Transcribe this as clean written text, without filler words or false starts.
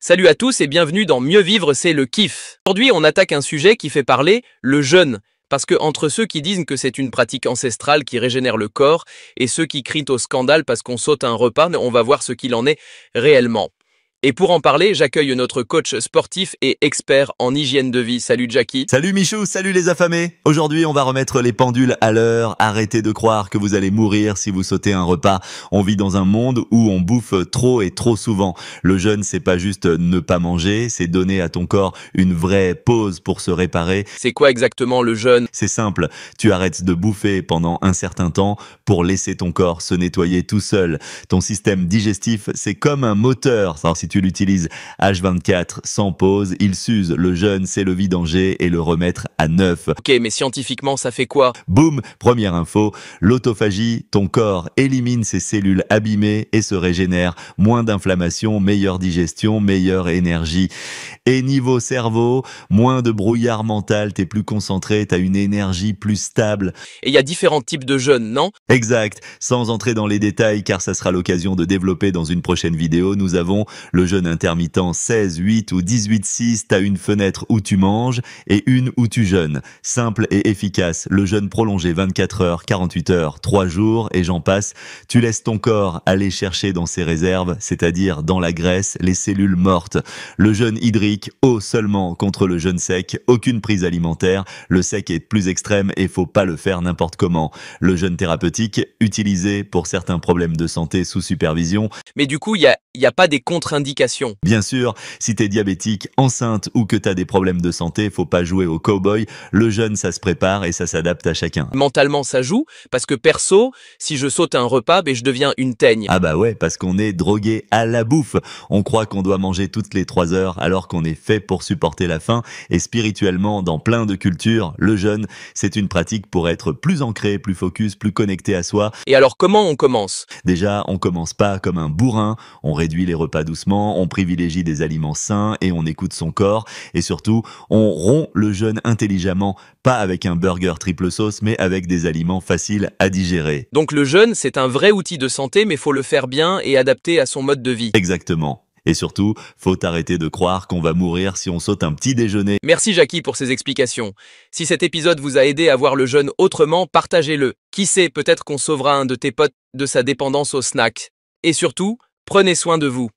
Salut à tous et bienvenue dans Mieux vivre, c'est le kiff. Aujourd'hui, on attaque un sujet qui fait parler, le jeûne. Parce que entre ceux qui disent que c'est une pratique ancestrale qui régénère le corps et ceux qui crient au scandale parce qu'on saute un repas, on va voir ce qu'il en est réellement. Et pour en parler, j'accueille notre coach sportif et expert en hygiène de vie. Salut Jackie. Salut Michou, salut les affamés. Aujourd'hui, on va remettre les pendules à l'heure. Arrêtez de croire que vous allez mourir si vous sautez un repas. On vit dans un monde où on bouffe trop et trop souvent. Le jeûne, c'est pas juste ne pas manger, c'est donner à ton corps une vraie pause pour se réparer. C'est quoi exactement le jeûne? C'est simple, tu arrêtes de bouffer pendant un certain temps pour laisser ton corps se nettoyer tout seul. Ton système digestif, c'est comme un moteur. Alors, si tu l'utilises H24 sans pause, il s'use. Le jeûne, c'est le vidanger et le remettre à neuf. Ok, mais scientifiquement, ça fait quoi? Boum, première info, l'autophagie, ton corps élimine ses cellules abîmées et se régénère. Moins d'inflammation, meilleure digestion, meilleure énergie. Et niveau cerveau, moins de brouillard mental, t'es plus concentré, t'as une énergie plus stable. Et il y a différents types de jeûne, non? Exact. Sans entrer dans les détails, car ça sera l'occasion de développer dans une prochaine vidéo, nous avons le jeûne intermittent 16, 8 ou 18-6. T'as une fenêtre où tu manges et une où tu jeûnes. Simple et efficace. Le jeûne prolongé 24 heures, 48 heures, 3 jours et j'en passe. Tu laisses ton corps aller chercher dans ses réserves, c'est-à-dire dans la graisse, les cellules mortes. Le jeûne hydrique, eau seulement contre le jeûne sec, aucune prise alimentaire. Le sec est plus extrême et faut pas le faire n'importe comment. Le jeûne thérapeutique, utilisé pour certains problèmes de santé sous supervision. Mais du coup, il y a pas des contre-indications. Bien sûr, si t'es diabétique, enceinte ou que t'as des problèmes de santé, faut pas jouer au cow-boy. Le jeûne, ça se prépare et ça s'adapte à chacun. Mentalement, ça joue, parce que perso, si je saute un repas, je deviens une teigne. Ah bah ouais, parce qu'on est drogué à la bouffe. On croit qu'on doit manger toutes les 3 heures alors qu'on est fait pour supporter la faim. Et spirituellement, dans plein de cultures, le jeûne, c'est une pratique pour être plus ancré, plus focus, plus connecté à soi. Et alors, comment on commence? Déjà, on commence pas comme un bourrin, on réduit les repas doucement, on privilégie des aliments sains et on écoute son corps. Et surtout, on rompt le jeûne intelligemment, pas avec un burger triple sauce, mais avec des aliments faciles à digérer. Donc le jeûne, c'est un vrai outil de santé, mais faut le faire bien et adapté à son mode de vie. Exactement. Et surtout, faut arrêter de croire qu'on va mourir si on saute un petit déjeuner. Merci Jackie pour ces explications. Si cet épisode vous a aidé à voir le jeûne autrement, partagez-le. Qui sait, peut-être qu'on sauvera un de tes potes de sa dépendance au snack. Et surtout, prenez soin de vous.